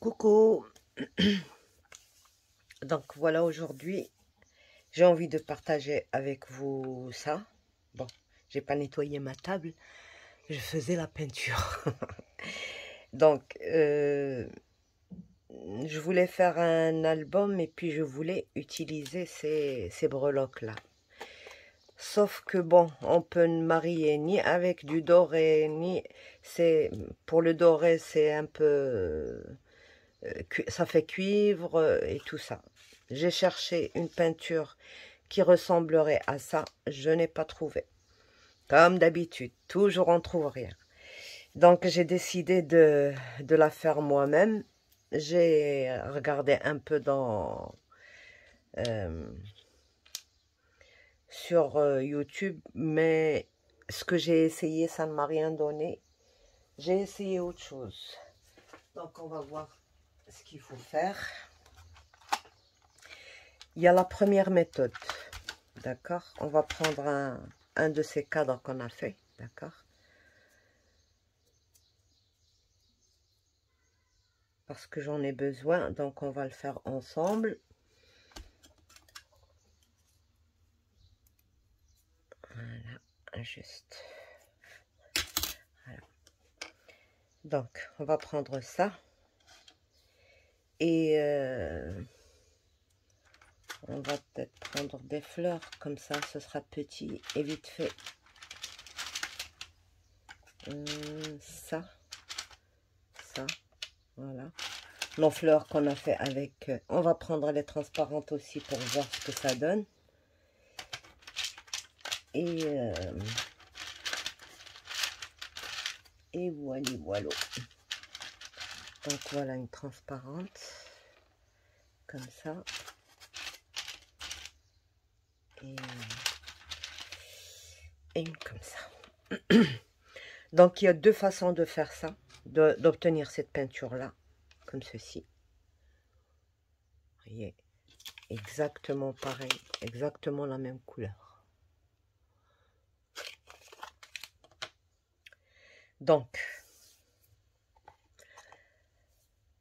Coucou, donc voilà, aujourd'hui j'ai envie de partager avec vous ça. Bon, j'ai pas nettoyé ma table, je faisais la peinture. Donc je voulais faire un album et puis je voulais utiliser ces breloques là. Sauf que bon, on peut ne marier ni avec du doré, ni c'est pour le doré c'est un peu ça fait cuivre et tout ça. J'ai cherché une peinture qui ressemblerait à ça, je n'ai pas trouvé. Comme d'habitude, toujours on trouve rien. Donc j'ai décidé de la faire moi-même. J'ai regardé un peu sur YouTube, mais ce que j'ai essayé, ça ne m'a rien donné. J'ai essayé autre chose. Donc on va voir ce qu'il faut faire. Il y a la première méthode, d'accord? On va prendre un de ces cadres qu'on a fait, d'accord? Parce que j'en ai besoin, donc on va le faire ensemble. Voilà, juste. Voilà. Donc, on va prendre ça. Et on va peut-être prendre des fleurs, comme ça, ce sera petit et vite fait. Ça, voilà. Nos fleurs qu'on a fait avec... on va prendre les transparentes aussi pour voir ce que ça donne. Et voilà. Donc voilà une transparente. Comme ça. Et une comme ça. Donc il y a deux façons de faire ça, d'obtenir cette peinture là, comme ceci. Vous voyez, exactement pareil, exactement la même couleur. Donc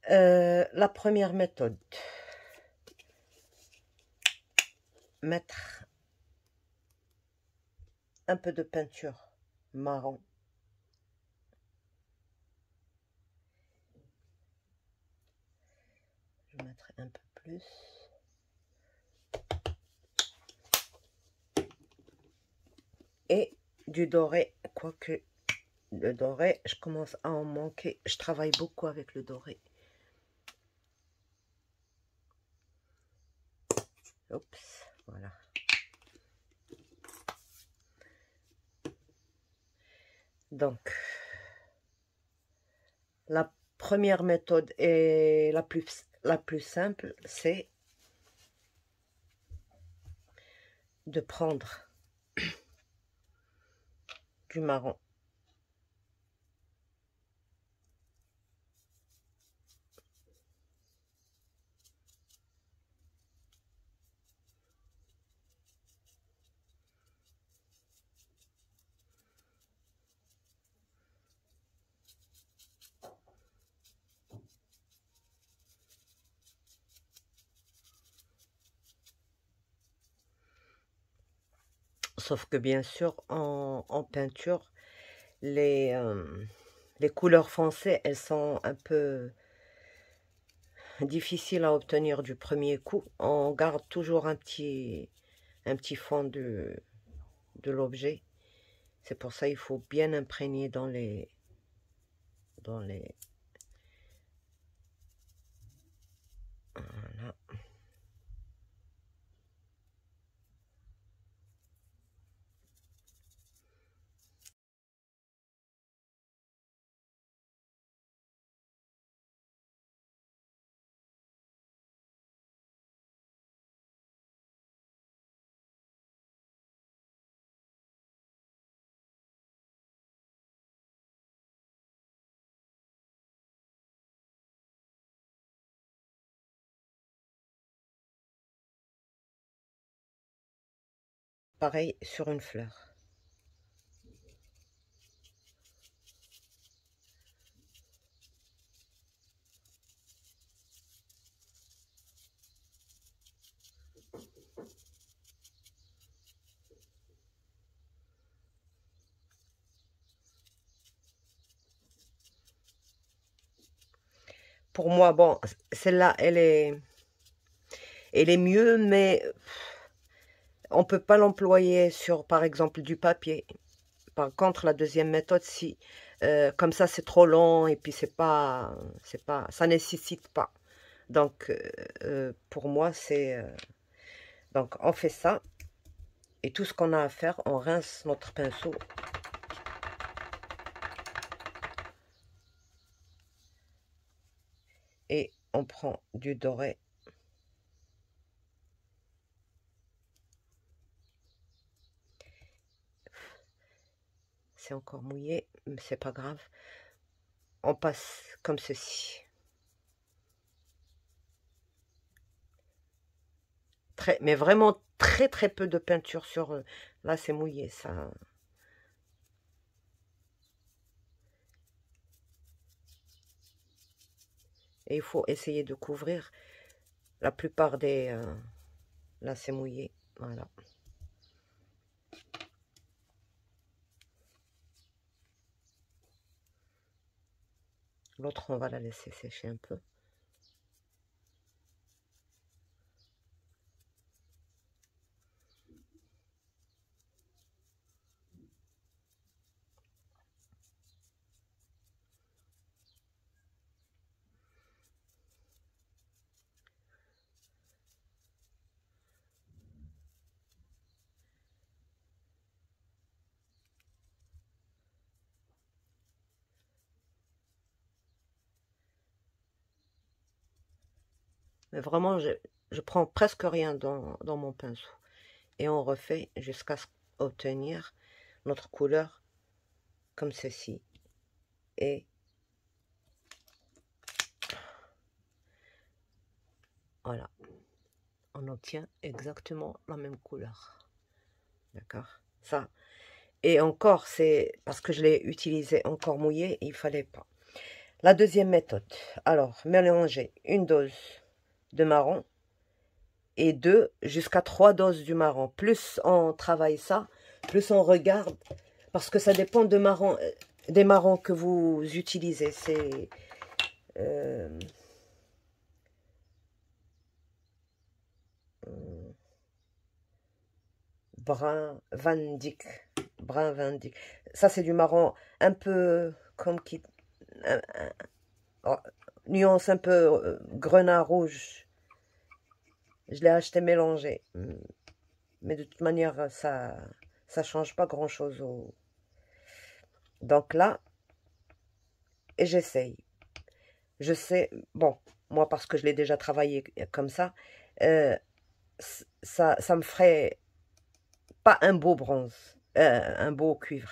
la première méthode, mettre un peu de peinture marron. Je mettrai un peu plus. Et du doré, quoique le doré, je commence à en manquer. Je travaille beaucoup avec le doré. Oups, voilà. Donc, la première méthode et la plus simple, c'est de prendre du marron. Sauf que bien sûr, en peinture, les couleurs foncées, elles sont un peu difficiles à obtenir du premier coup. On garde toujours un petit fond de l'objet. C'est pour ça qu'il faut bien imprégner dans les voilà. Pareil sur une fleur. pour moi, bon, celle-là, elle est mieux, mais on peut pas l'employer sur, par exemple, du papier. Par contre, la deuxième méthode, si comme ça, c'est trop long et puis ça nécessite pas. Donc, pour moi, donc on fait ça et tout ce qu'on a à faire, on rince notre pinceau. Et on prend du doré. C'est encore mouillé, mais c'est pas grave. On passe comme ceci. Mais vraiment très peu de peinture sur eux. Là, c'est mouillé, ça. Et il faut essayer de couvrir la plupart des... là, c'est mouillé. Voilà. L'autre, on va la laisser sécher un peu. Mais vraiment, je prends presque rien dans mon pinceau. Et on refait jusqu'à obtenir notre couleur comme ceci. Et voilà. On obtient exactement la même couleur. D'accord? Ça. Et encore, c'est parce que je l'ai utilisé encore mouillé, il fallait pas. La deuxième méthode. Alors, mélanger une dose de marron et 2 jusqu'à 3 doses du marron. Plus on travaille ça, plus on regarde, parce que ça dépend des marrons que vous utilisez. C'est brun Van Dyck. Brun Van Dyck. Ça, c'est du marron un peu comme qui... oh, nuance un peu grenat rouge. Je l'ai acheté mélangé. Mais de toute manière, ça change pas grand-chose. Donc là, et j'essaye. Je sais, bon, moi parce que je l'ai déjà travaillé comme ça, ça me ferait pas un beau bronze, un beau cuivre.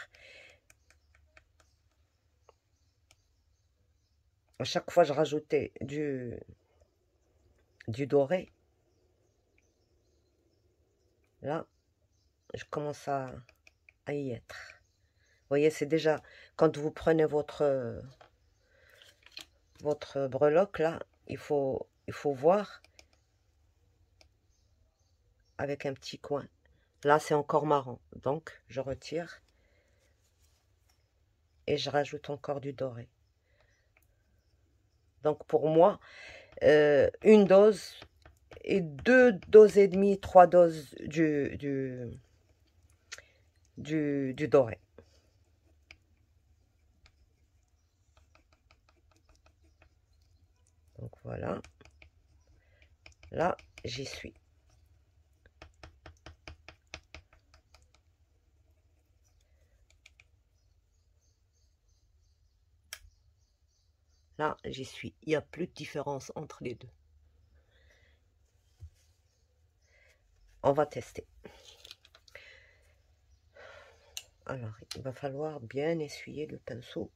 À chaque fois, je rajoutais du doré. Là, je commence à y être. Vous voyez, c'est déjà, quand vous prenez votre breloque, là, il faut voir avec un petit coin. Là, c'est encore marron. Donc, je retire et je rajoute encore du doré. Donc, pour moi, une dose et 2 doses et demie, 3 doses du doré. Donc, voilà. Là, j'y suis. Là, j'y suis. Il n'y a plus de différence entre les deux. On va tester. Alors, il va falloir bien essuyer le pinceau.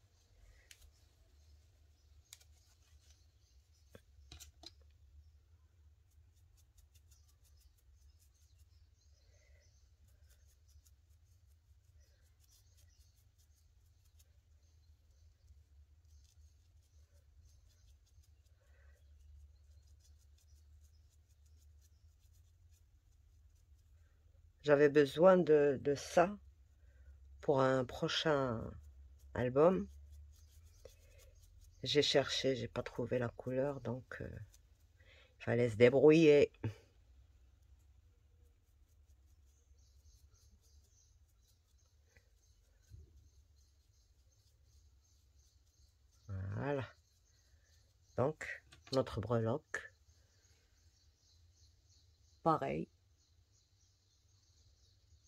J'avais besoin de ça pour un prochain album. J'ai cherché, j'ai pas trouvé la couleur, donc il fallait se débrouiller. Voilà. Donc, notre breloque. Pareil.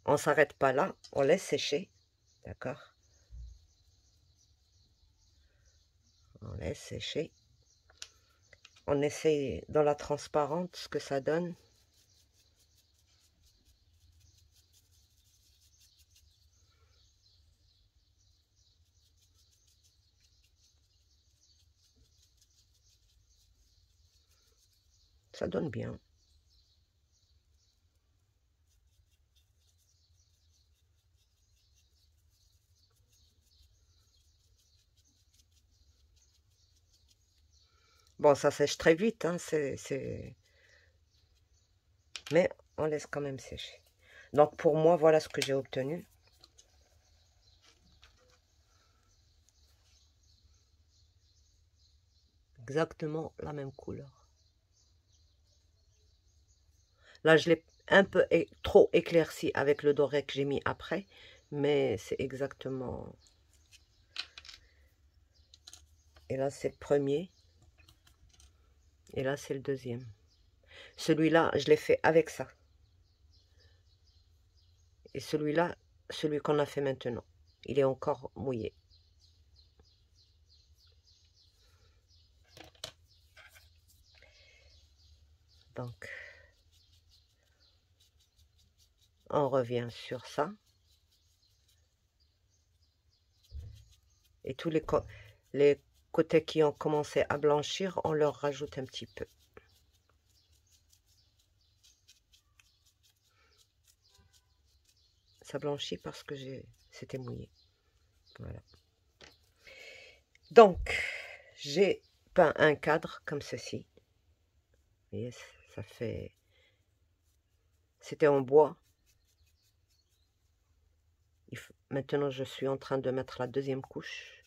On s'arrête pas là, on laisse sécher. D'accord? On laisse sécher. On essaye dans la transparente ce que ça donne. Ça donne bien. Bon, ça sèche très vite, hein, mais on laisse quand même sécher. Donc pour moi, voilà ce que j'ai obtenu. Exactement la même couleur. Là, je l'ai un peu trop éclairci avec le doré que j'ai mis après, mais c'est exactement... Et là, c'est le premier. Et là, c'est le deuxième. Celui-là, je l'ai fait avec ça. Et celui-là, celui qu'on a fait maintenant, il est encore mouillé. Donc, on revient sur ça. Et tous les côtés qui ont commencé à blanchir, on leur rajoute un petit peu. Ça blanchit parce que c'était mouillé. Voilà. Donc, j'ai peint un cadre comme ceci. Vous voyez, ça fait... C'était en bois. Maintenant, je suis en train de mettre la deuxième couche.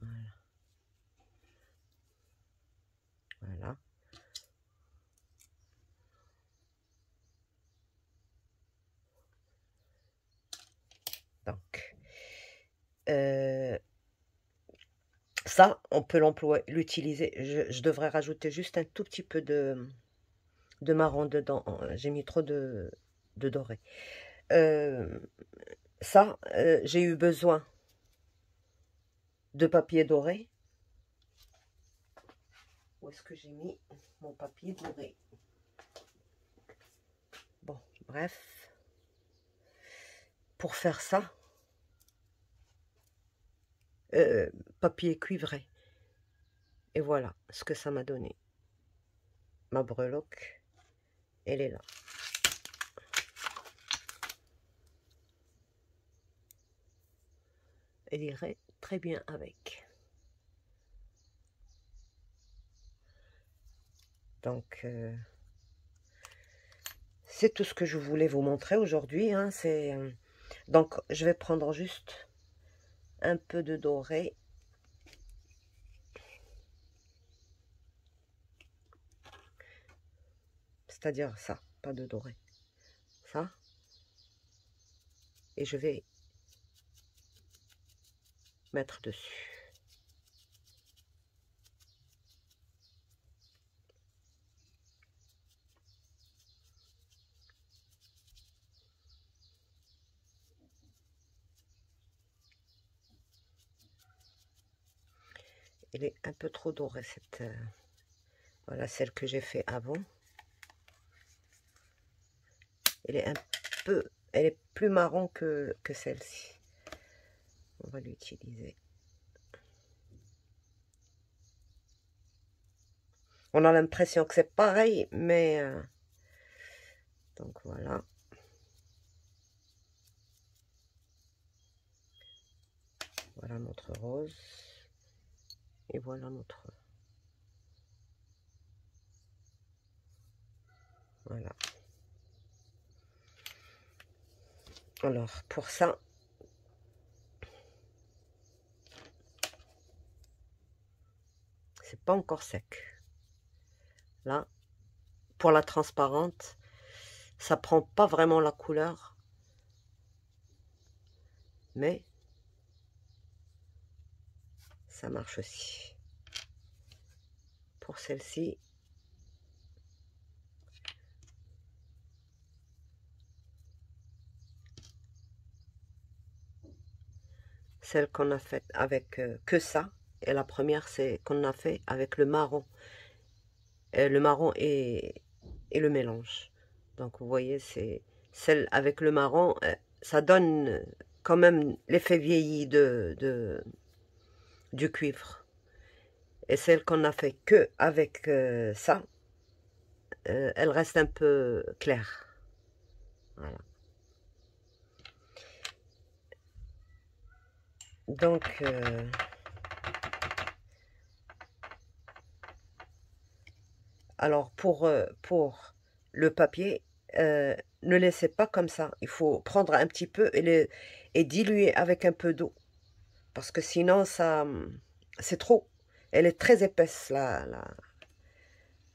Voilà. Voilà. Donc, ça, on peut l'utiliser. Je devrais rajouter juste un tout petit peu de marron dedans. J'ai mis trop de doré. Ça, j'ai eu besoin de papier doré. Où est-ce que j'ai mis mon papier doré? Bon, bref. Pour faire ça, papier cuivré. Et voilà ce que ça m'a donné. Ma breloque, elle est là. Elle irait très bien avec. Donc, c'est tout ce que je voulais vous montrer aujourd'hui. Hein, donc, je vais prendre juste un peu de doré. C'est-à-dire ça, pas de doré. Ça. Et je vais mettre dessus. Elle est un peu trop dorée, cette... voilà, celle que j'ai fait avant. Elle est un peu... Elle est plus marron que celle-ci. On va l'utiliser. On a l'impression que c'est pareil, mais... donc voilà. Voilà notre rose. Et voilà notre... Voilà. Alors, pour ça, c'est pas encore sec. Là, pour la transparente, ça prend pas vraiment la couleur, mais ça marche aussi. Pour celle-ci, celle qu'on a faite avec que ça, et la première, c'est qu'on a fait avec le marron. Le marron et le mélange. Donc vous voyez, c'est celle avec le marron, ça donne quand même l'effet vieilli du cuivre. Et celle qu'on a fait que avec ça, elle reste un peu claire. Voilà. Donc, alors pour le papier, ne laissez pas comme ça. Il faut prendre un petit peu et diluer avec un peu d'eau. Parce que sinon, ça, c'est trop. Elle est très épaisse, là.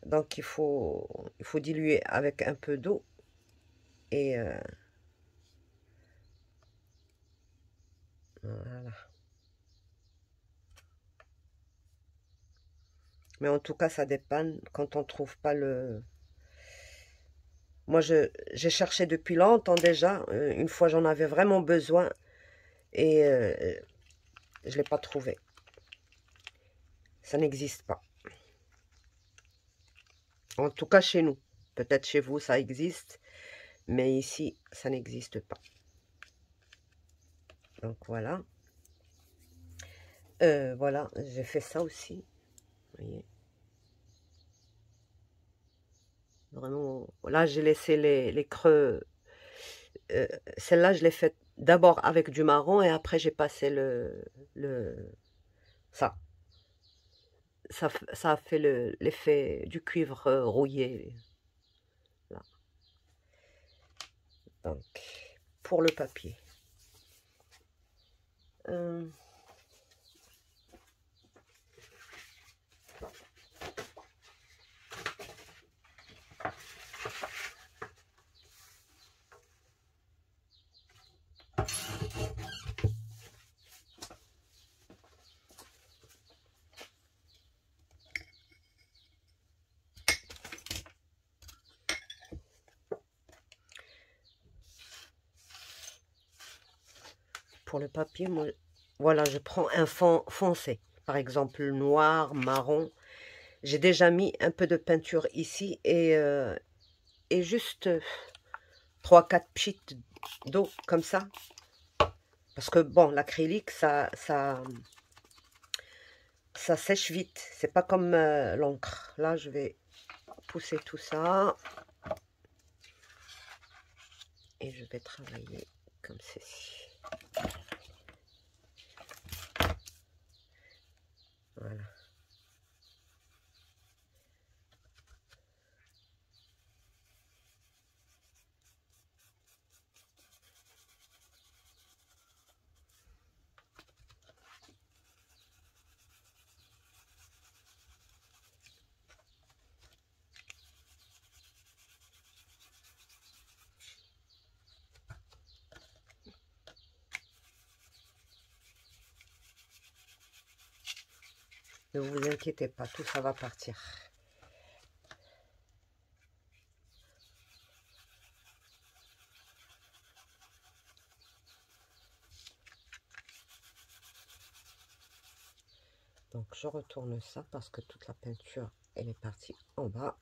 Donc, il faut diluer avec un peu d'eau. Et voilà. Mais en tout cas, ça dépanne quand on ne trouve pas le... Moi, j'ai cherché depuis longtemps déjà. Une fois, j'en avais vraiment besoin. Et je ne l'ai pas trouvé. Ça n'existe pas. En tout cas, chez nous. Peut-être chez vous, ça existe. Mais ici, ça n'existe pas. Donc, voilà. Voilà, j'ai fait ça aussi. Vous voyez. Vraiment. Là, j'ai laissé les creux. Celle-là, je l'ai faite d'abord avec du marron et après, j'ai passé ça. Ça a fait l'effet du cuivre rouillé. Là. Donc, pour le papier. Pour le papier, moi, voilà, je prends un fond foncé. Par exemple, noir, marron. J'ai déjà mis un peu de peinture ici et juste 3-4 pchites d'eau comme ça. Parce que bon, l'acrylique, ça sèche vite. C'est pas comme l'encre. Là, je vais pousser tout ça. Et je vais travailler comme ceci. Voilà. Ne vous inquiétez pas, tout ça va partir. Donc je retourne ça parce que toute la peinture, elle est partie en bas.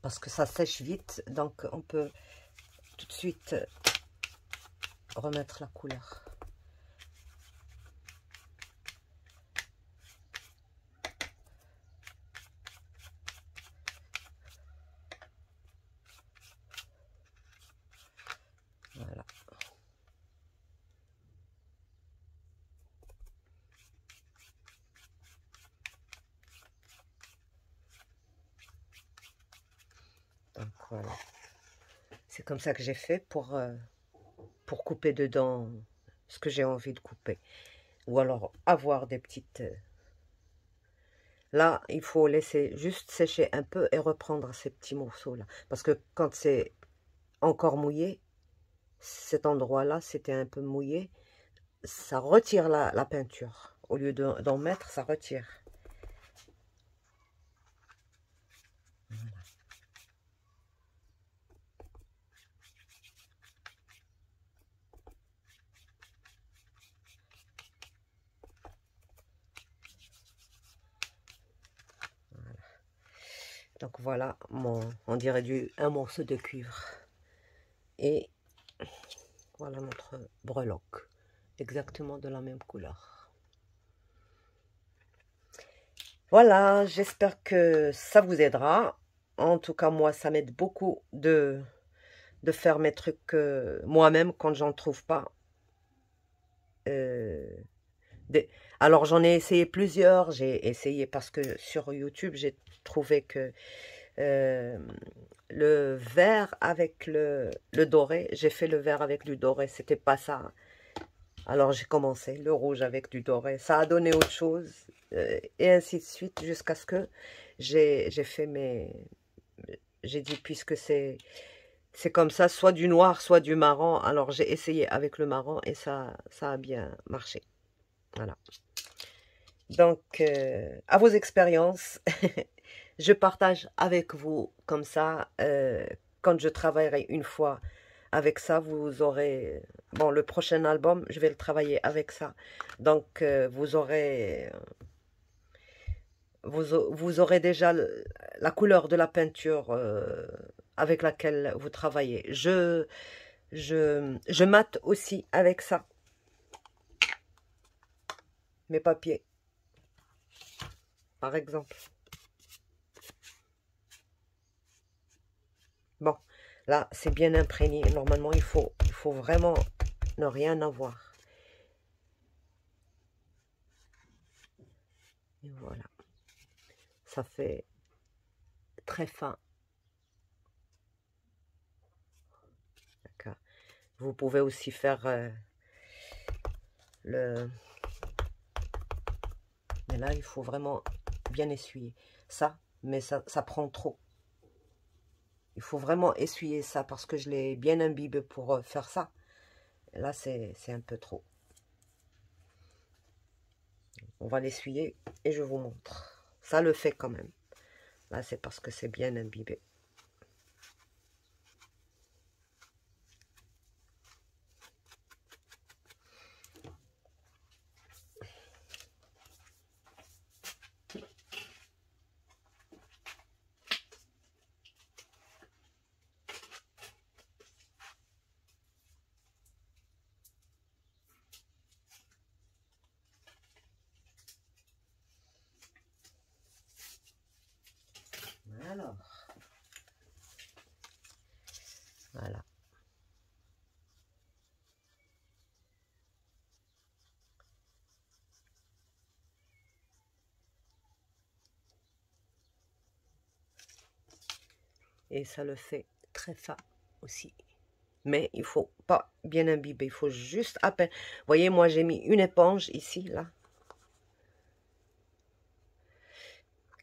parce que ça sèche vite, donc on peut tout de suite remettre la couleur. Voilà. Donc voilà. C'est comme ça que j'ai fait pour couper dedans ce que j'ai envie de couper. Ou alors avoir des petites... Là, il faut laisser juste sécher un peu et reprendre ces petits morceaux-là. Parce que quand c'est encore mouillé, cet endroit-là, c'était un peu mouillé, ça retire la peinture. Au lieu d'en mettre, ça retire. Voilà. Donc voilà, on dirait un morceau de cuivre. Et voilà notre breloque, exactement de la même couleur. Voilà, j'espère que ça vous aidera. En tout cas, moi, ça m'aide beaucoup de faire mes trucs moi-même quand j'en trouve pas. Alors, j'en ai essayé plusieurs. J'ai essayé parce que sur YouTube, j'ai trouvé que le vert avec le doré, j'ai fait le vert avec du doré, c'était pas ça. Alors j'ai commencé le rouge avec du doré, ça a donné autre chose, et ainsi de suite, jusqu'à ce que j'ai fait j'ai dit, puisque c'est comme ça, soit du noir, soit du marron, alors j'ai essayé avec le marron, et ça a bien marché. Voilà. Donc, à vos expériences, je partage avec vous comme ça. Quand je travaillerai une fois avec ça, vous aurez... Bon, le prochain album, je vais le travailler avec ça. Donc, vous aurez déjà la couleur de la peinture avec laquelle vous travaillez. Je mate aussi avec ça mes papiers, par exemple. Bon, là, c'est bien imprégné. Normalement, il faut vraiment ne rien avoir. Et voilà. Ça fait très fin. D'accord. Vous pouvez aussi faire Mais là, il faut vraiment bien essuyer. Ça, mais ça prend trop. Il faut vraiment essuyer ça parce que je l'ai bien imbibé pour faire ça. Là, c'est un peu trop. On va l'essuyer et je vous montre. Ça le fait quand même. Là, c'est parce que c'est bien imbibé. Alors, voilà. Et ça le fait très fin aussi. Mais il faut pas bien imbiber, il faut juste à peine. Vous voyez, moi j'ai mis une éponge ici, là,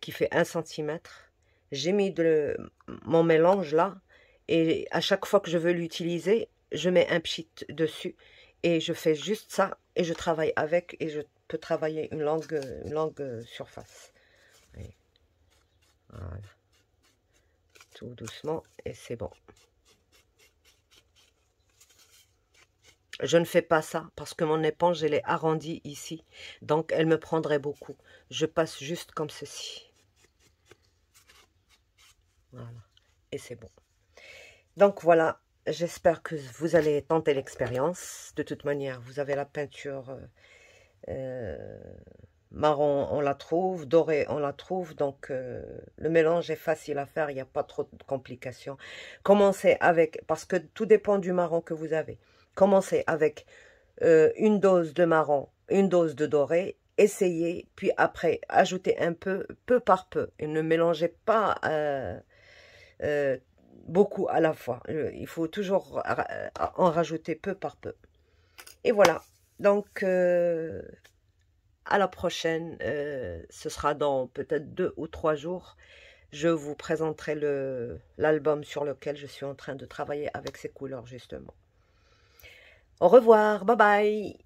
qui fait 1 cm. J'ai mis mon mélange là, et à chaque fois que je veux l'utiliser, je mets un pchit dessus, et je fais juste ça, et je travaille avec, et je peux travailler une longue surface. Voilà. Tout doucement, et c'est bon. Je ne fais pas ça parce que mon éponge, elle est arrondie ici. Donc, elle me prendrait beaucoup. Je passe juste comme ceci. Voilà. et c'est bon. Donc voilà, j'espère que vous allez tenter l'expérience. De toute manière, vous avez la peinture marron, on la trouve, doré, on la trouve. Donc le mélange est facile à faire, il n'y a pas trop de complications. Commencez avec, parce que tout dépend du marron que vous avez. Commencez avec une dose de marron, une dose de doré, essayez, puis après, ajoutez un peu, peu par peu. Et ne mélangez pas beaucoup à la fois. Il faut toujours en rajouter peu par peu. Et voilà. Donc, à la prochaine. Ce sera dans peut-être 2 ou 3 jours. Je vous présenterai l'album sur lequel je suis en train de travailler avec ces couleurs, justement. Au revoir. Bye bye.